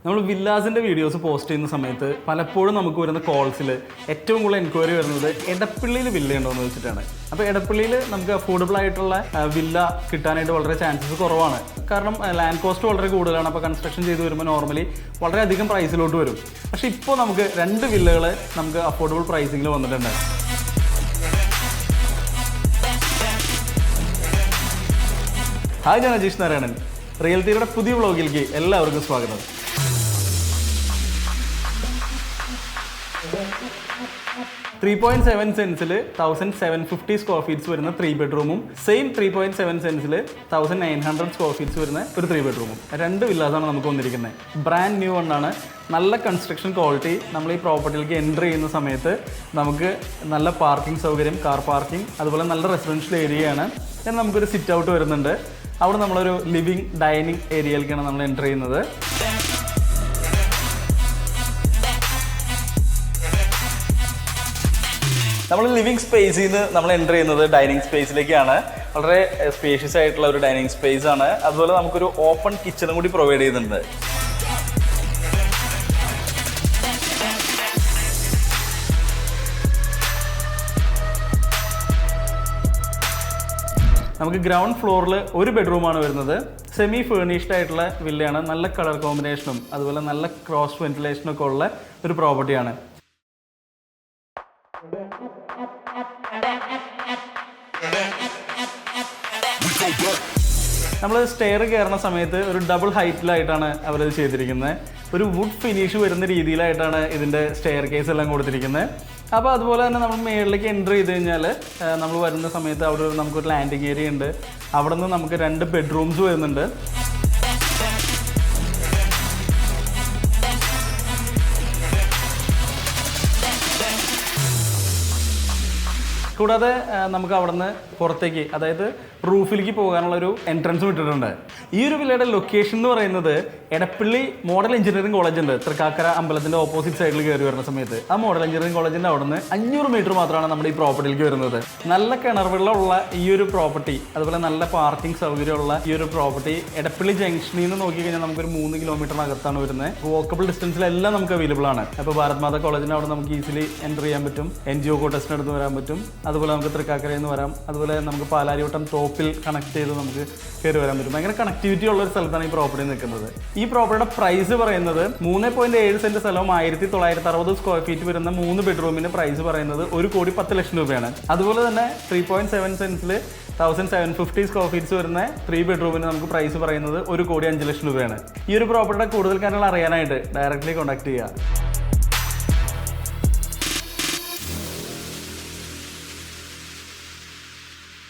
നമ്മൾ വില്ലാസിൻ്റെ videos post ചെയ്യുന്ന സമയത്ത് പലപ്പോഴും നമുക്ക് വരുന്ന കോൾസിൽ ഏറ്റവും കൂടുതൽ എൻക്വയറി വരുന്നത് എടപ്പള്ളിയിൽ വില്ല ഉണ്ടോ എന്ന് വെച്ചിട്ടാണ്. അപ്പോൾ എടപ്പള്ളിയിൽ നമുക്ക് അഫോർഡബിൾ ആയിട്ടുള്ള വില്ല കിട്ടാനായിട്ട് വളരെ ചാൻസസ് കുറവാണ്. കാരണം ലാൻഡ് കോസ്റ്റ് വളരെ കൂടുതലാണ്. അപ്പോൾ കൺസ്ട്രക്ഷൻ ചെയ്ത് വരുമ്പോൾ നോർമലി വളരെയധികം പ്രൈസിലോട്ട് വരും. പക്ഷേ ഇപ്പോൾ നമുക്ക് 2 വില്ലകൾ നമുക്ക് അഫോർഡബിൾ പ്രൈസിങ്ങിൽ വന്നിട്ടുണ്ട്. ഹായ്, ഞാൻ അജീഷ് നാരായണൻ. റിയൽറ്റിയുടെ പുതിയ വ്ളോഗിലേക്ക് എല്ലാവർക്കും സ്വാഗതം. $3.7 സെൻസിൽ 1750 സ്ക്വയർ ഫീറ്റ്സ് വരുന്ന 3 ബെഡ്റൂമും സെയിം 3.7 സെൻസിൽ 1900 സ്ക്വയർ ഫീറ്റ്സ് വരുന്ന ഒരു 3 ബെഡ്റൂമും 2 വില്ലാസാണ് നമുക്ക് വന്നിരിക്കുന്നത്. ബ്രാൻഡ് ന്യൂ ആണ്. നല്ല കൺസ്ട്രക്ഷൻ ക്വാളിറ്റി. നമ്മൾ ഈ പ്രോപ്പർട്ടിയിലേക്ക് എൻ്റർ ചെയ്യുന്ന സമയത്ത് നമുക്ക് നല്ല പാർക്കിംഗ് സൗകര്യം, കാർ പാർക്കിംഗ്, അതുപോലെ നല്ല റെസിഡൻഷ്യൽ ഏരിയയാണ്. then നമുക്കൊരു സിറ്റ് ഔട്ട് വരുന്നുണ്ട്. അവിടെ നമ്മളൊരു ലിവിങ് ഡൈനിങ് ഏരിയയിലേക്കാണ് നമ്മൾ എൻ്റർ ചെയ്യുന്നത്. നമ്മൾ ലിവിങ് സ്പേസിൽ നിന്ന് നമ്മൾ എൻ്റർ ചെയ്യുന്നത് ഡൈനിങ് സ്പേസിലേക്കാണ്. വളരെ സ്പേഷ്യസ് ആയിട്ടുള്ള ഒരു ഡൈനിങ് സ്പേസ് ആണ്. അതുപോലെ നമുക്കൊരു ഓപ്പൺ കിച്ചണും കൂടി പ്രൊവൈഡ് ചെയ്യുന്നുണ്ട്. നമുക്ക് ഗ്രൗണ്ട് ഫ്ലോറിൽ ഒരു ബെഡ്റൂമാണ് വരുന്നത്. സെമി ഫേർണിഷ്ഡ് ആയിട്ടുള്ള വില്ലയാണ്. നല്ല കളർ കോമ്പിനേഷനും അതുപോലെ നല്ല ക്രോസ് വെന്റിലേഷനും ഒക്കെ ഉള്ള ഒരു പ്രോപ്പർട്ടിയാണ്. നമ്മൾ സ്റ്റെയർ കയറുന്ന സമയത്ത് ഒരു ഡബിൾ ഹൈറ്റിലായിട്ടാണ് അവരത് ചെയ്തിരിക്കുന്നത്. ഒരു വുഡ് ഫിനിഷ് വരുന്ന രീതിയിലായിട്ടാണ് ഇതിൻ്റെ സ്റ്റെയർ കേസ് എല്ലാം കൊടുത്തിരിക്കുന്നത്. അപ്പോൾ അതുപോലെ തന്നെ നമ്മൾ മുകളിലേക്ക് എൻ്റർ ചെയ്ത് കഴിഞ്ഞാൽ നമ്മൾ വരുന്ന സമയത്ത് അവിടെ നമുക്കൊരു ലാൻഡിങ് ഏരിയ ഉണ്ട്. അവിടെ നിന്ന് നമുക്ക് 2 ബെഡ്റൂംസ് വരുന്നുണ്ട്. കൂടാതെ നമുക്ക് അവിടെ നിന്ന് പുറത്തേക്ക്, അതായത് റൂഫിലേക്ക് പോകാനുള്ളൊരു എൻട്രൻസ് വിട്ടിട്ടുണ്ട്. ഈ ഒരു വില്ലയുടെ ലൊക്കേഷൻ എന്ന് പറയുന്നത് എടപ്പള്ളി മോഡൽ എഞ്ചിനീയറിംഗ് കോളേജ് ഉണ്ട്. തൃക്കാക്കര അമ്പലത്തിൻ്റെ ഓപ്പോസിറ്റ് സൈഡിൽ കയറി വരുന്ന സമയത്ത് ആ മോഡൽ എഞ്ചിനീയറിംഗ് കോളേജിൻ്റെ അവിടെ നിന്ന് 500 മീറ്റർ മാത്രമാണ് നമ്മുടെ ഈ പ്രോപ്പർട്ടിയിലേക്ക് വരുന്നത്. നല്ല കിണർവെള്ളമുള്ള ഈ ഒരു പ്രോപ്പർട്ടി, അതുപോലെ നല്ല പാർക്കിംഗ് സൗകര്യമുള്ള ഈ ഒരു പ്രോപ്പർട്ടി എടപ്പള്ളി ജംഗ്ഷനിൽ നിന്ന് നോക്കിക്കഴിഞ്ഞാൽ നമുക്കൊരു 3 കിലോമീറ്ററിനകത്താണ് വരുന്നത്. വോക്കബിൾ ഡിസ്റ്റൻസിലെല്ലാം നമുക്ക് അവൈലബിൾ ആണ്. അപ്പോൾ ഭാരത് മാതാ കോളേജിൻ്റെ അവിടെ നമുക്ക് ഈസിലി എൻ്റർ ചെയ്യാൻ പറ്റും. NGO കോട്ടേഴ്സിൻ്റെ അടുത്ത് വരാൻ പറ്റും. അതുപോലെ നമുക്ക് തൃക്കാക്കരയിൽ നിന്ന് വരാം. അതുപോലെ നമുക്ക് പാലാരിവട്ടം ടോപ്പിൽ കണക്ട് ചെയ്ത് നമുക്ക് കയറി വരാൻ പറ്റും. ഭയങ്കര കണക്ടിവിറ്റി ഉള്ള ഒരു സ്ഥലത്താണ് ഈ പ്രോപ്പർട്ടി നിൽക്കുന്നത്. ഈ പ്രോപ്പർട്ടിയുടെ പ്രൈസ് പറയുന്നത് 3.7 സെന്റ് സ്ഥലവും 1960 സ്ക്വയർ ഫീറ്റ് വരുന്ന 3 ബെഡ്റൂമിന് പ്രൈസ് പറയുന്നത് 1,10 ലക്ഷം രൂപയാണ്. അതുപോലെ തന്നെ 3.7 സെൻസിൽ 1750 സ്ക്വയർ ഫീറ്റ്സ് വരുന്ന 3 ബെഡ്റൂമിന് നമുക്ക് പ്രൈസ് പറയുന്നത് 1,05 ലക്ഷം രൂപയാണ്. ഈ ഒരു പ്രോപ്പർട്ടിയുടെ കൂടുതൽ കാര്യങ്ങൾ അറിയാനായിട്ട് ഡയറക്റ്റ്ലി കോൺടാക്ട് ചെയ്യുക.